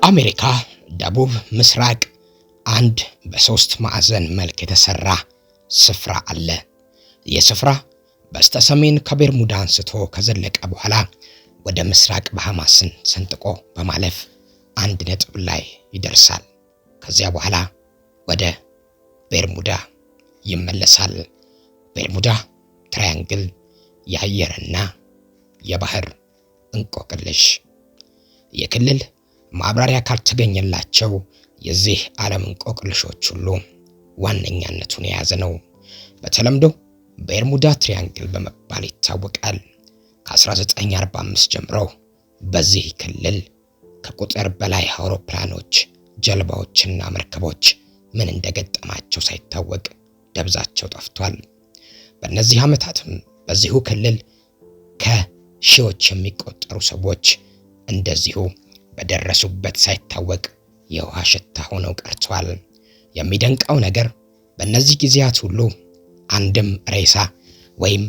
በአሜሪካ ደቡብ ምስራቅ አንድ በሶስት ማዕዘን መልክ የተሰራ ስፍራ አለ። የስፍራ በስተሰሜን ከቤርሙዳ አንስቶ ከዘለቀ በኋላ ወደ ምስራቅ ባሃማስን ሰንጥቆ በማለፍ አንድ ነጥብ ላይ ይደርሳል። ከዚያ በኋላ ወደ ቤርሙዳ ይመለሳል። ቤርሙዳ ትራያንግል የአየርና የባህር እንቆቅልሽ። የክልል ማብራሪያ ካልተገኘላቸው የዚህ ዓለም እንቆቅልሾች ሁሉ ዋነኛነቱን የያዘ ነው። በተለምዶ ቤርሙዳ ትራያንግል በመባል ይታወቃል። ከ1945 ጀምሮ በዚህ ክልል ከቁጥር በላይ አውሮፕላኖች፣ ጀልባዎችና መርከቦች ምን እንደገጠማቸው ሳይታወቅ ደብዛቸው ጠፍቷል። በእነዚህ ዓመታትም በዚሁ ክልል ከሺዎች የሚቆጠሩ ሰዎች እንደዚሁ በደረሱበት ሳይታወቅ የውሃ ሽታ ሆነው ቀርተዋል። የሚደንቀው ነገር በእነዚህ ጊዜያት ሁሉ አንድም ሬሳ ወይም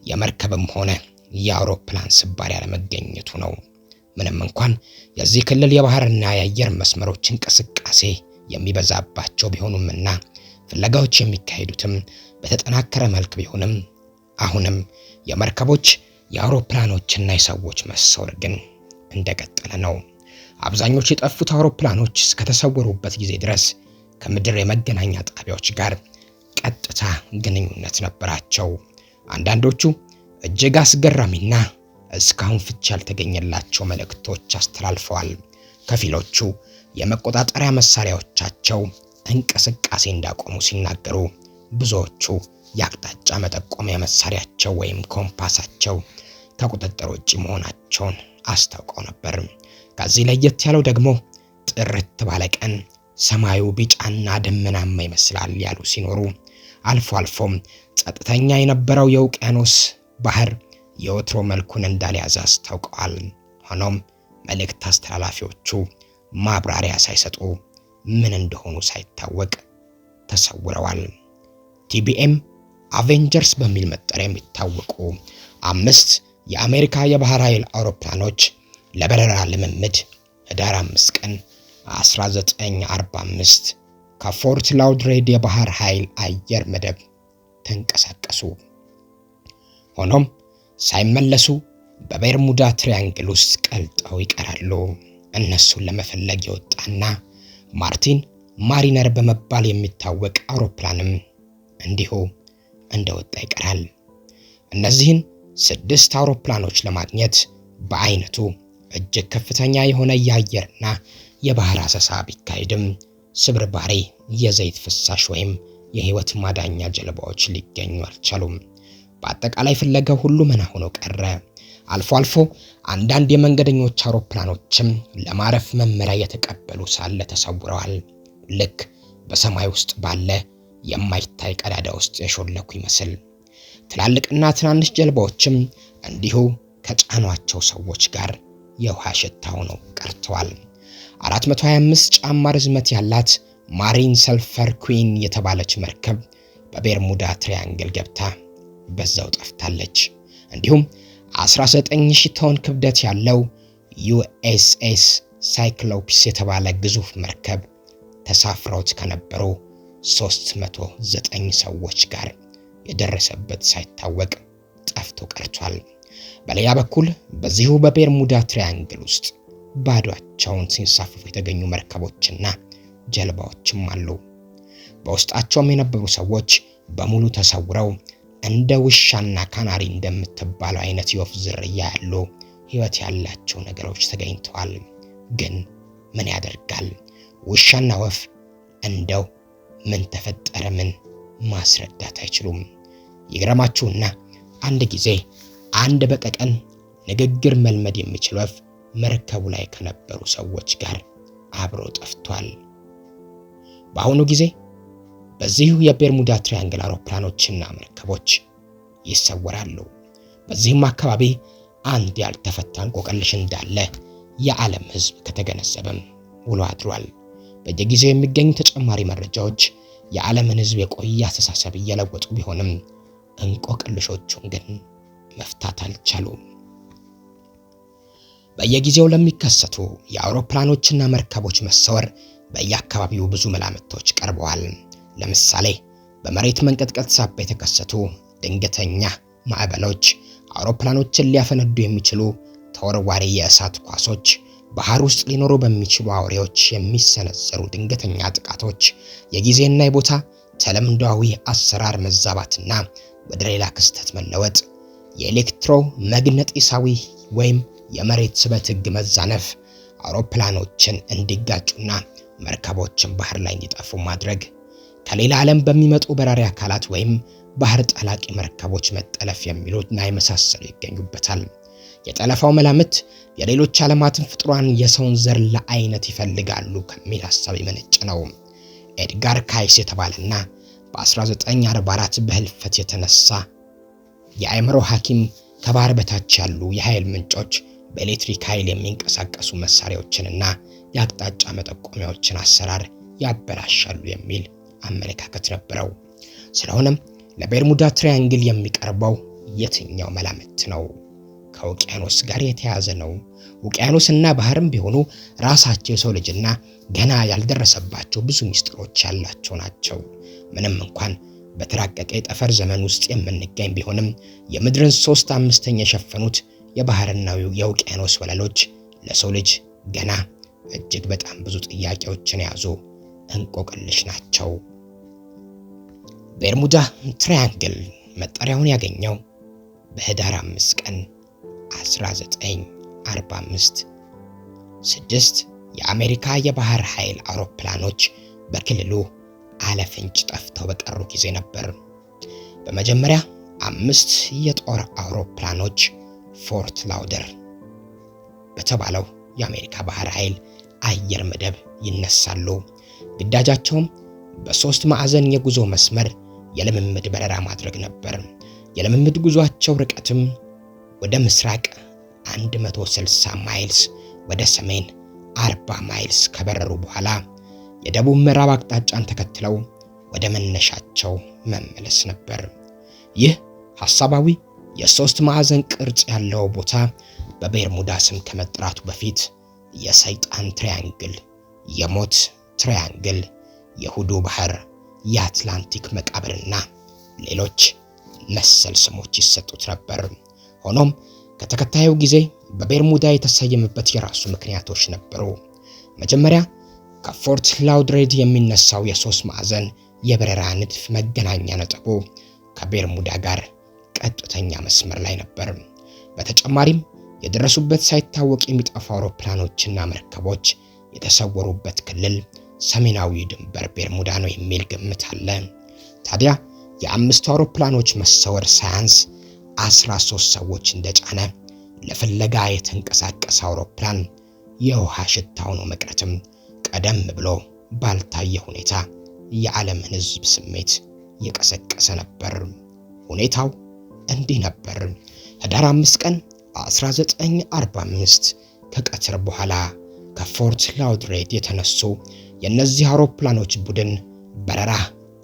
የመርከብም ሆነ የአውሮፕላን ስባሪ ያለመገኘቱ ነው። ምንም እንኳን የዚህ ክልል የባህርና የአየር መስመሮች እንቅስቃሴ የሚበዛባቸው ቢሆኑምና ፍለጋዎች የሚካሄዱትም በተጠናከረ መልክ ቢሆንም አሁንም የመርከቦች የአውሮፕላኖችና የሰዎች መሰወር ግን እንደቀጠለ ነው። አብዛኞቹ የጠፉት አውሮፕላኖች እስከተሰወሩበት ጊዜ ድረስ ከምድር የመገናኛ ጣቢያዎች ጋር ቀጥታ ግንኙነት ነበራቸው። አንዳንዶቹ እጅግ አስገራሚና እስካሁን ፍቺ ያልተገኘላቸው መልእክቶች አስተላልፈዋል። ከፊሎቹ የመቆጣጠሪያ መሳሪያዎቻቸው እንቅስቃሴ እንዳቆሙ ሲናገሩ፣ ብዙዎቹ የአቅጣጫ መጠቆሚያ መሳሪያቸው ወይም ኮምፓሳቸው ከቁጥጥር ውጭ መሆናቸውን አስታውቀው ነበር። ከዚህ ለየት ያለው ደግሞ ጥርት ባለ ቀን ሰማዩ ቢጫና ደመናማ ይመስላል ያሉ ሲኖሩ፣ አልፎ አልፎም ጸጥተኛ የነበረው የውቅያኖስ ባህር የወትሮ መልኩን እንዳልያዘ አስታውቀዋል። ሆኖም መልእክት አስተላላፊዎቹ ማብራሪያ ሳይሰጡ ምን እንደሆኑ ሳይታወቅ ተሰውረዋል። ቲቢኤም አቬንጀርስ በሚል መጠሪያ የሚታወቁ 5 የአሜሪካ የባህር ኃይል አውሮፕላኖች ለበረራ ልምምድ ህዳር 5 ቀን 1945 ከፎርት ላውድሬድ የባህር ኃይል አየር መደብ ተንቀሳቀሱ። ሆኖም ሳይመለሱ በቤርሙዳ ትራያንግል ውስጥ ቀልጠው ይቀራሉ። እነሱን ለመፈለግ የወጣና ማርቲን ማሪነር በመባል የሚታወቅ አውሮፕላንም እንዲሁ እንደወጣ ይቀራል። እነዚህን 6 አውሮፕላኖች ለማግኘት በአይነቱ እጅግ ከፍተኛ የሆነ የአየርና የባህር አሰሳ ቢካሄድም ስብርባሪ የዘይት ፍሳሽ ወይም የህይወት ማዳኛ ጀልባዎች ሊገኙ አልቻሉም። በአጠቃላይ ፍለጋው ሁሉ መና ሆኖ ቀረ። አልፎ አልፎ አንዳንድ የመንገደኞች አውሮፕላኖችም ለማረፍ መመሪያ የተቀበሉ ሳለ ተሰውረዋል። ልክ በሰማይ ውስጥ ባለ የማይታይ ቀዳዳ ውስጥ የሾለኩ ይመስል። ትላልቅና ትናንሽ ጀልባዎችም እንዲሁ ከጫኗቸው ሰዎች ጋር የውሃ ሽታ ሆነው ቀርተዋል። 425 ጫማ ርዝመት ያላት ማሪን ሰልፈር ኩዊን የተባለች መርከብ በቤርሙዳ ትራያንግል ገብታ በዛው ጠፍታለች። እንዲሁም 19000 ቶን ክብደት ያለው ዩኤስኤስ ሳይክሎፕስ የተባለ ግዙፍ መርከብ ተሳፍረውት ከነበሩ 309 ሰዎች ጋር የደረሰበት ሳይታወቅ ጠፍቶ ቀርቷል። በሌላ በኩል በዚሁ በቤርሙዳ ትራያንግል ውስጥ ባዷቸውን ሲንሳፈፉ የተገኙ መርከቦችና ጀልባዎችም አሉ። በውስጣቸውም የነበሩ ሰዎች በሙሉ ተሰውረው እንደ ውሻና ካናሪ እንደምትባለው አይነት የወፍ ዝርያ ያሉ ህይወት ያላቸው ነገሮች ተገኝተዋል። ግን ምን ያደርጋል፣ ውሻና ወፍ እንደው ምን ተፈጠረ ምን ማስረዳት አይችሉም። ይገርማችሁና አንድ ጊዜ አንድ በቀቀን ንግግር መልመድ የሚችል ወፍ መርከቡ ላይ ከነበሩ ሰዎች ጋር አብሮ ጠፍቷል። በአሁኑ ጊዜ በዚሁ የቤርሙዳ ትራያንግል አውሮፕላኖችና መርከቦች ይሰወራሉ። በዚህም አካባቢ አንድ ያልተፈታ እንቆቅልሽ እንዳለ የዓለም ህዝብ ከተገነዘበም ውሎ አድሯል። በየጊዜው የሚገኙ ተጨማሪ መረጃዎች የዓለምን ህዝብ የቆየ አስተሳሰብ እየለወጡ ቢሆንም እንቆቅልሾቹን ግን መፍታት አልቻሉም። በየጊዜው ለሚከሰቱ የአውሮፕላኖችና መርከቦች መሰወር በየአካባቢው ብዙ መላምቶች ቀርበዋል። ለምሳሌ በመሬት መንቀጥቀጥ ሳቢያ የተከሰቱ ድንገተኛ ማዕበሎች፣ አውሮፕላኖችን ሊያፈነዱ የሚችሉ ተወርዋሪ የእሳት ኳሶች፣ ባህር ውስጥ ሊኖሩ በሚችሉ አውሬዎች የሚሰነዘሩ ድንገተኛ ጥቃቶች፣ የጊዜና የቦታ ተለምዷዊ አሰራር መዛባትና ወደ ሌላ ክስተት መለወጥ፣ የኤሌክትሮመግነጢሳዊ ወይም የመሬት ስበት ሕግ መዛነፍ፣ አውሮፕላኖችን እንዲጋጩና መርከቦችን ባህር ላይ እንዲጠፉ ማድረግ፣ ከሌላ ዓለም በሚመጡ በራሪ አካላት ወይም ባህር ጠላቂ መርከቦች መጠለፍ የሚሉትና የመሳሰሉ ይገኙበታል። የጠለፋው መላምት የሌሎች ዓለማትን ፍጡራን የሰውን ዘር ለአይነት ይፈልጋሉ ከሚል ሐሳብ የመነጨ ነው። ኤድጋር ካይስ የተባለና በ1944 በህልፈት የተነሳ የአእምሮ ሐኪም ከባህር በታች ያሉ የኃይል ምንጮች በኤሌክትሪክ ኃይል የሚንቀሳቀሱ መሳሪያዎችንና የአቅጣጫ መጠቆሚያዎችን አሰራር ያበላሻሉ የሚል አመለካከት ነበረው። ስለሆነም ለቤርሙዳ ትራያንግል የሚቀርበው የትኛው መላምት ነው? ከውቅያኖስ ጋር የተያያዘ ነው። ውቅያኖስና ባህርም ቢሆኑ ራሳቸው የሰው ልጅና ገና ያልደረሰባቸው ብዙ ሚስጥሮች ያላቸው ናቸው። ምንም እንኳን በተራቀቀ የጠፈር ዘመን ውስጥ የምንገኝ ቢሆንም የምድርን 3/5 የሸፈኑት የባህርና የውቅያኖስ ወለሎች ለሰው ልጅ ገና እጅግ በጣም ብዙ ጥያቄዎችን የያዙ እንቆቅልሽ ናቸው። ቤርሙዳ ትራያንግል መጠሪያውን ያገኘው በህዳር 5 ቀን 1945 6 የአሜሪካ የባህር ኃይል አውሮፕላኖች በክልሉ አለፍንጭ ጠፍተው በቀሩ ጊዜ ነበር። በመጀመሪያ 5 የጦር አውሮፕላኖች ፎርት ላውደር በተባለው የአሜሪካ ባህር ኃይል አየር መደብ ይነሳሉ። ግዳጃቸውም በ3 ማዕዘን የጉዞ መስመር የልምምድ በረራ ማድረግ ነበር። የልምምድ ጉዟቸው ርቀትም ወደ ምስራቅ 160 ማይልስ፣ ወደ ሰሜን 40 ማይልስ ከበረሩ በኋላ የደቡብ ምዕራብ አቅጣጫን ተከትለው ወደ መነሻቸው መመለስ ነበር። ይህ ሐሳባዊ የ3 ማዕዘን ቅርጽ ያለው ቦታ በቤርሙዳ ስም ከመጠራቱ በፊት የሰይጣን ትራያንግል፣ የሞት ትራያንግል፣ የሁዱ ባህር፣ የአትላንቲክ መቃብርና ሌሎች መሰል ስሞች ይሰጡት ነበር። ሆኖም ከተከታዩ ጊዜ በቤርሙዳ የተሰየመበት የራሱ ምክንያቶች ነበሩ። መጀመሪያ ከፎርት ላውድሬድ የሚነሳው የ3 ማዕዘን የበረራ ንድፍ መገናኛ ነጥቡ ከቤርሙዳ ጋር ቀጥተኛ መስመር ላይ ነበር። በተጨማሪም የደረሱበት ሳይታወቅ የሚጠፉ አውሮፕላኖችና መርከቦች የተሰወሩበት ክልል ሰሜናዊ ድንበር ቤርሙዳ ነው የሚል ግምት አለ። ታዲያ የ5 አውሮፕላኖች መሰወር ሳያንስ 13 ሰዎች እንደጫነ ለፍለጋ የተንቀሳቀሰ አውሮፕላን የውሃ ሽታ ሆኖ መቅረትም ቀደም ብሎ ባልታየ ሁኔታ የዓለምን ሕዝብ ስሜት የቀሰቀሰ ነበር። ሁኔታው እንዲህ ነበር። ህዳር 5 ቀን 1945 ከቀትር በኋላ ከፎርት ላውድሬድ የተነሱ የነዚህ አውሮፕላኖች ቡድን በረራ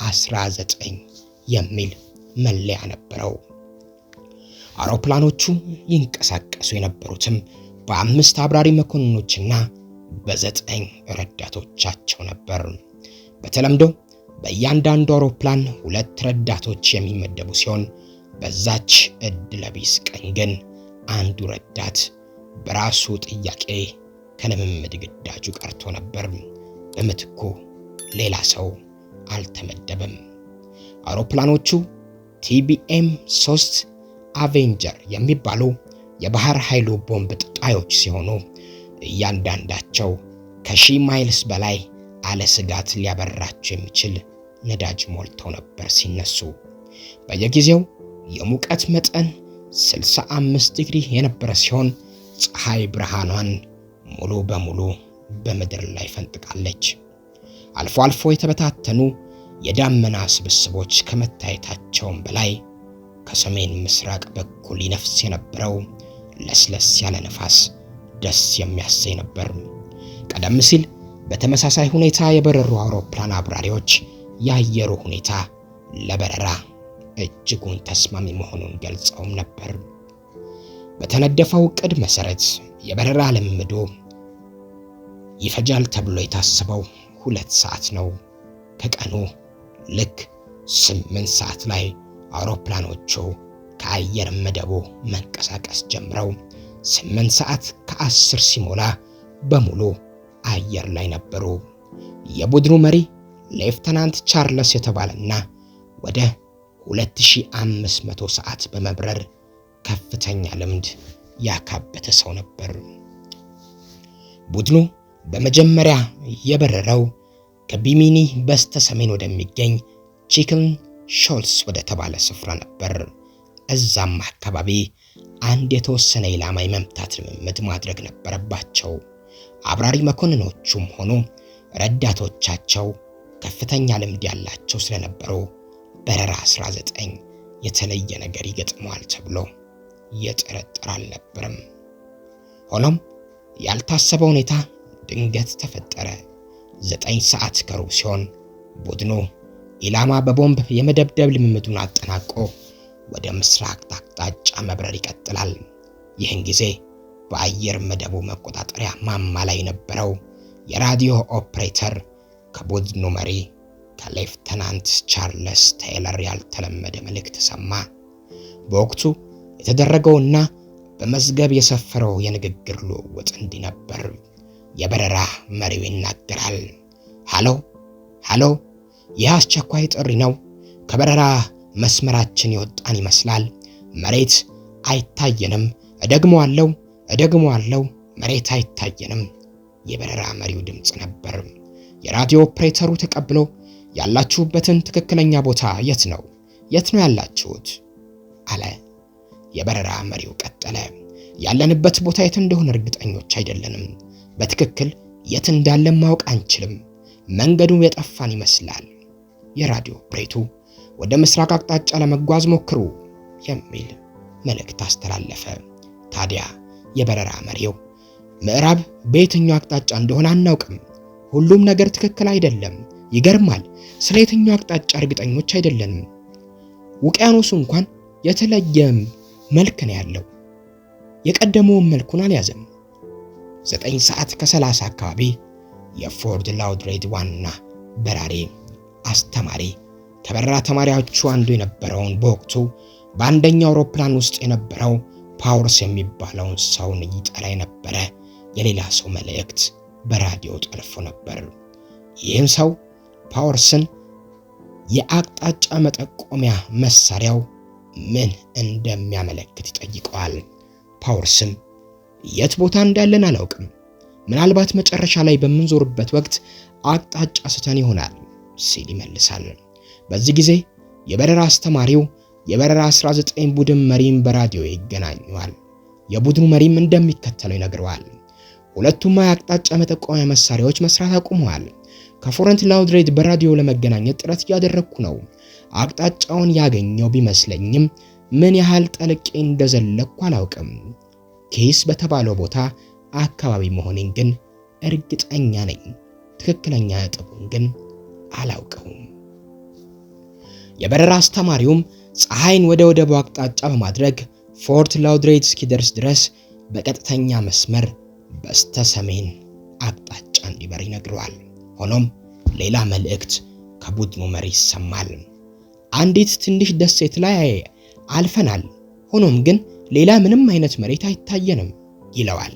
19 የሚል መለያ ነበረው። አውሮፕላኖቹ ይንቀሳቀሱ የነበሩትም በ5 አብራሪ መኮንኖችና በ9 ረዳቶቻቸው ነበር። በተለምዶ በእያንዳንዱ አውሮፕላን 2 ረዳቶች የሚመደቡ ሲሆን በዛች እድለቢስ ቀን ግን አንዱ ረዳት በራሱ ጥያቄ ከልምምድ ግዳጁ ቀርቶ ነበር። በምትኩ ሌላ ሰው አልተመደበም። አውሮፕላኖቹ TBM 3 አቬንጀር የሚባሉ የባህር ኃይሉ ቦምብ ጣዮች ሲሆኑ እያንዳንዳቸው ከ1000 ማይልስ በላይ አለ ስጋት ሊያበራቸው የሚችል ነዳጅ ሞልተው ነበር ሲነሱ። በየጊዜው የሙቀት መጠን 65 ዲግሪ የነበረ ሲሆን ፀሐይ ብርሃኗን ሙሉ በሙሉ በምድር ላይ ፈንጥቃለች። አልፎ አልፎ የተበታተኑ የዳመና ስብስቦች ከመታየታቸውም በላይ ከሰሜን ምስራቅ በኩል ይነፍስ የነበረው ለስለስ ያለ ነፋስ ደስ የሚያሰኝ ነበር። ቀደም ሲል በተመሳሳይ ሁኔታ የበረሩ አውሮፕላን አብራሪዎች የአየሩ ሁኔታ ለበረራ እጅጉን ተስማሚ መሆኑን ገልጸውም ነበር። በተነደፈው ዕቅድ መሰረት የበረራ ልምምዱ ይፈጃል ተብሎ የታሰበው 2 ሰዓት ነው። ከቀኑ ልክ 8 ሰዓት ላይ አውሮፕላኖቹ ከአየር መደቡ መንቀሳቀስ ጀምረው 8 ሰዓት ከ10 ሲሞላ በሙሉ አየር ላይ ነበሩ። የቡድኑ መሪ ሌፍተናንት ቻርለስ የተባለና ወደ 2500 ሰዓት በመብረር ከፍተኛ ልምድ ያካበተ ሰው ነበር። ቡድኑ በመጀመሪያ የበረረው ከቢሚኒ በስተሰሜን ወደሚገኝ ቺክን ሾልስ ወደ ተባለ ስፍራ ነበር። እዛም አካባቢ አንድ የተወሰነ ኢላማ የመምታት ልምምድ ማድረግ ነበረባቸው። አብራሪ መኮንኖቹም ሆኑ ረዳቶቻቸው ከፍተኛ ልምድ ያላቸው ስለነበሩ በረራ 19 የተለየ ነገር ይገጥመዋል ተብሎ የጠረጠረ አልነበረም። ሆኖም ያልታሰበ ሁኔታ ድንገት ተፈጠረ። 9 ሰዓት ከሩብ ሲሆን ቡድኑ ኢላማ በቦምብ የመደብደብ ልምምዱን አጠናቆ ወደ ምስራቅ አቅጣጫ መብረር ይቀጥላል። ይህን ጊዜ በአየር መደቡ መቆጣጠሪያ ማማ ላይ የነበረው የራዲዮ ኦፕሬተር ከቡድኑ መሪ ከሌፍተናንት ቻርለስ ቴይለር ያልተለመደ መልእክት ሰማ። በወቅቱ የተደረገውና በመዝገብ የሰፈረው የንግግር ልውውጥ እንዲህ ነበር። የበረራ መሪው ይናገራል። ሃሎ፣ ይህ አስቸኳይ ጥሪ ነው። ከበረራ መስመራችን የወጣን ይመስላል። መሬት አይታየንም። እደግመዋለሁ፣ መሬት አይታየንም። የበረራ መሪው ድምጽ ነበር። የራዲዮ ኦፕሬተሩ ተቀብሎ ያላችሁበትን ትክክለኛ ቦታ የት ነው ያላችሁት አለ። የበረራ መሪው ቀጠለ። ያለንበት ቦታ የት እንደሆነ እርግጠኞች አይደለንም። በትክክል የት እንዳለን ማወቅ አንችልም። መንገዱ የጠፋን ይመስላል። የራዲዮ ኦፕሬቱ ወደ ምስራቅ አቅጣጫ ለመጓዝ ሞክሩ የሚል መልእክት አስተላለፈ። ታዲያ የበረራ መሪው ምዕራብ በየትኛው አቅጣጫ እንደሆነ አናውቅም። ሁሉም ነገር ትክክል አይደለም። ይገርማል። ስለ የትኛው አቅጣጫ እርግጠኞች አይደለንም። ውቅያኖሱ እንኳን የተለየ መልክ ነው ያለው። የቀደመውን መልኩን አልያዘም። 9 ሰዓት ከ30 አካባቢ የፎርት ላውድሬድ ዋና በራሪ አስተማሪ ከበረራ ተማሪዎቹ አንዱ የነበረውን በወቅቱ በአንደኛው አውሮፕላን ውስጥ የነበረው ፓወርስ የሚባለውን ሰውን ይጠራ የነበረ የሌላ ሰው መልእክት በራዲዮ ጠልፎ ነበር። ይህም ሰው ፓወርስን የአቅጣጫ መጠቆሚያ መሳሪያው ምን እንደሚያመለክት ይጠይቀዋል። ፓወርስም የት ቦታ እንዳለን አላውቅም፣ ምናልባት መጨረሻ ላይ በምንዞርበት ወቅት አቅጣጫ ስተን ይሆናል ሲል ይመልሳል። በዚህ ጊዜ የበረራ አስተማሪው የበረራ 19 ቡድን መሪም በራዲዮ ይገናኛል። የቡድኑ መሪም እንደሚከተለው ይነግረዋል። ሁለቱም የአቅጣጫ መጠቆሚያ መሳሪያዎች መስራት አቁመዋል። ከፎርት ላውድሬድ በራዲዮ ለመገናኘት ጥረት እያደረኩ ነው። አቅጣጫውን ያገኘው ቢመስለኝም ምን ያህል ጠልቄ እንደዘለኩ አላውቅም። ኬስ በተባለው ቦታ አካባቢ መሆኔን ግን እርግጠኛ ነኝ። ትክክለኛ ነጥቡን ግን አላውቀውም። የበረራ አስተማሪውም ፀሐይን ወደ ወደቡ አቅጣጫ በማድረግ ፎርት ላውድሬድ እስኪደርስ ድረስ በቀጥተኛ መስመር በስተሰሜን አቅጣጫ እንዲበር ይነግረዋል። ሆኖም ሌላ መልእክት ከቡድኑ መሪ ይሰማል። አንዲት ትንሽ ደሴት ላይ አልፈናል፣ ሆኖም ግን ሌላ ምንም አይነት መሬት አይታየንም ይለዋል።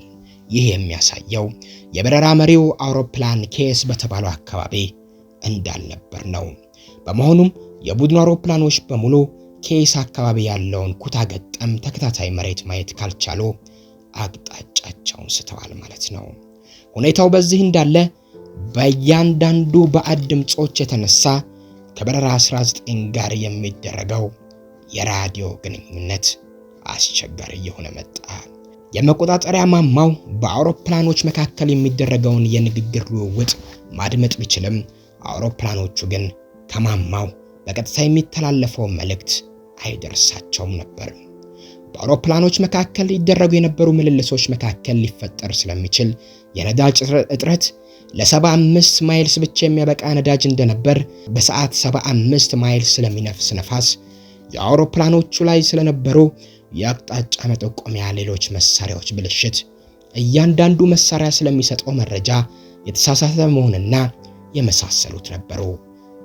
ይህ የሚያሳየው የበረራ መሪው አውሮፕላን ኬስ በተባለው አካባቢ እንዳልነበር ነው። በመሆኑም የቡድኑ አውሮፕላኖች በሙሉ ኬስ አካባቢ ያለውን ኩታ ገጠም ተከታታይ መሬት ማየት ካልቻሉ አቅጣጫቸውን ስተዋል ማለት ነው። ሁኔታው በዚህ እንዳለ በእያንዳንዱ ባዕድ ድምጾች የተነሳ ከበረራ 19 ጋር የሚደረገው የራዲዮ ግንኙነት አስቸጋሪ እየሆነ መጣ። የመቆጣጠሪያ ማማው በአውሮፕላኖች መካከል የሚደረገውን የንግግር ልውውጥ ማድመጥ ቢችልም አውሮፕላኖቹ ግን ከማማው በቀጥታ የሚተላለፈው መልእክት አይደርሳቸውም ነበር። በአውሮፕላኖች መካከል ይደረጉ የነበሩ ምልልሶች መካከል ሊፈጠር ስለሚችል የነዳጅ እጥረት ለ75 ማይልስ ብቻ የሚያበቃ ነዳጅ እንደነበር፣ በሰዓት 75 ማይልስ ስለሚነፍስ ነፋስ፣ የአውሮፕላኖቹ ላይ ስለነበሩ የአቅጣጫ መጠቆሚያ ሌሎች መሳሪያዎች ብልሽት እያንዳንዱ መሳሪያ ስለሚሰጠው መረጃ የተሳሳተ መሆንና የመሳሰሉት ነበሩ።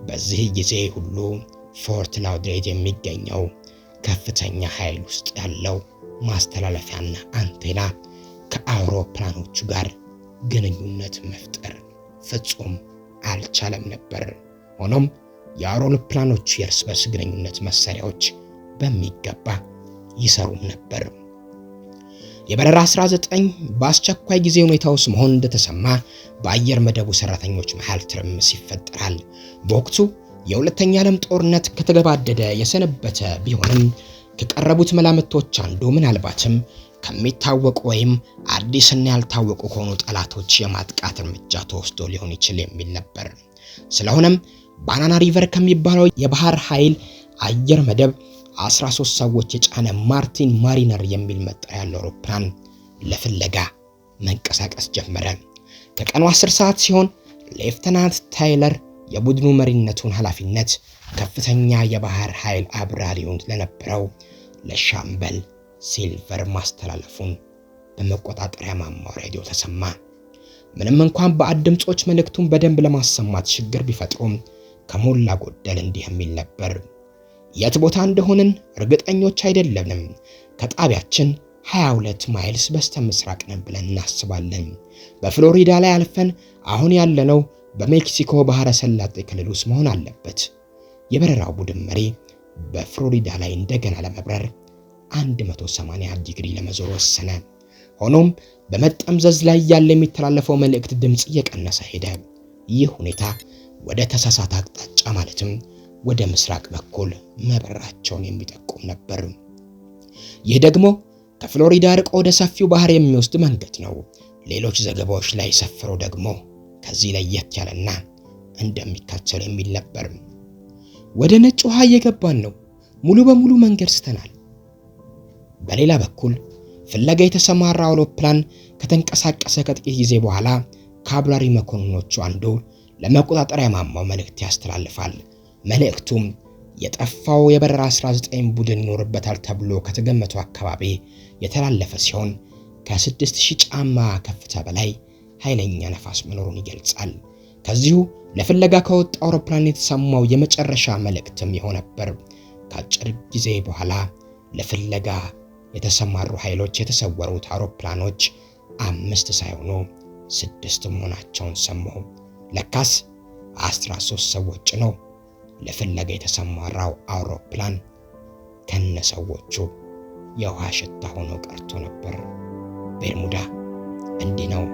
በዚህ ጊዜ ሁሉ ፎርት ላውድሬድ የሚገኘው ከፍተኛ ኃይል ውስጥ ያለው ማስተላለፊያና አንቴና ከአውሮፕላኖቹ ጋር ግንኙነት መፍጠር ፍጹም አልቻለም ነበር። ሆኖም የአውሮፕላኖቹ የእርስ በርስ ግንኙነት መሳሪያዎች በሚገባ ይሰሩም ነበር። የበረራ 19 በአስቸኳይ ጊዜ ሁኔታ ውስጥ መሆን እንደተሰማ በአየር መደቡ ሰራተኞች መሃል ትርምስ ይፈጠራል። በወቅቱ የሁለተኛ ዓለም ጦርነት ከተገባደደ የሰነበተ ቢሆንም ከቀረቡት መላምቶች አንዱ ምናልባትም ከሚታወቁ ወይም አዲስና ያልታወቁ ከሆኑ ጠላቶች የማጥቃት እርምጃ ተወስዶ ሊሆን ይችል የሚል ነበር። ስለሆነም ባናና ሪቨር ከሚባለው የባህር ኃይል አየር መደብ 13 ሰዎች የጫነ ማርቲን ማሪነር የሚል መጠሪያ ያለው አውሮፕላን ለፍለጋ መንቀሳቀስ ጀመረ። ከቀኑ 10 ሰዓት ሲሆን ሌፍተናንት ታይለር የቡድኑ መሪነቱን ኃላፊነት ከፍተኛ የባህር ኃይል አብራሪውን ለነበረው ለሻምበል ሲልቨር ማስተላለፉን በመቆጣጠሪያ ማማው ሬዲዮ ተሰማ። ምንም እንኳን በአድ ድምጾች መልእክቱን በደንብ ለማሰማት ችግር ቢፈጥሩም ከሞላ ጎደል እንዲህ የሚል ነበር። የት ቦታ እንደሆንን እርግጠኞች አይደለንም። ከጣቢያችን 22 ማይልስ በስተምስራቅ ነን ብለን እናስባለን። በፍሎሪዳ ላይ አልፈን አሁን ያለነው በሜክሲኮ ባህረ ሰላጤ ክልል ውስጥ መሆን አለበት። የበረራው ቡድን መሪ በፍሎሪዳ ላይ እንደገና ለመብረር 180 ዲግሪ ለመዞር ወሰነ። ሆኖም በመጠምዘዝ ላይ ያለ የሚተላለፈው መልእክት ድምጽ እየቀነሰ ሄደ። ይህ ሁኔታ ወደ ተሳሳተ አቅጣጫ ማለትም ወደ ምስራቅ በኩል መብረራቸውን የሚጠቁም ነበር። ይህ ደግሞ ከፍሎሪዳ ርቆ ወደ ሰፊው ባህር የሚወስድ መንገድ ነው። ሌሎች ዘገባዎች ላይ ሰፍረው ደግሞ ከዚህ ለየት ያለና እንደሚከተል የሚል ነበር። ወደ ነጭ ውሃ እየገባን ነው። ሙሉ በሙሉ መንገድ ስተናል። በሌላ በኩል ፍለጋ የተሰማራ አውሮፕላን ከተንቀሳቀሰ ከጥቂት ጊዜ በኋላ ከአብራሪ መኮንኖቹ አንዱ ለመቆጣጠሪያ ማማው መልእክት ያስተላልፋል። መልእክቱም የጠፋው የበረራ 19 ቡድን ይኖርበታል ተብሎ ከተገመተው አካባቢ የተላለፈ ሲሆን ከ6000 ጫማ ከፍታ በላይ ኃይለኛ ነፋስ መኖሩን ይገልጻል። ከዚሁ ለፍለጋ ከወጣው አውሮፕላን የተሰማው የመጨረሻ መልእክትም ይሆን ነበር። ከአጭር ጊዜ በኋላ ለፍለጋ የተሰማሩ ኃይሎች የተሰወሩት አውሮፕላኖች 5 ሳይሆኑ 6 መሆናቸውን ሰማሁ። ለካስ 13 ሰዎች ነው ለፍለጋ የተሰማራው አውሮፕላን ከነሰዎቹ የውሃ ሽታ ሆኖ ቀርቶ ነበር። ቤርሙዳ እንዲህ ነው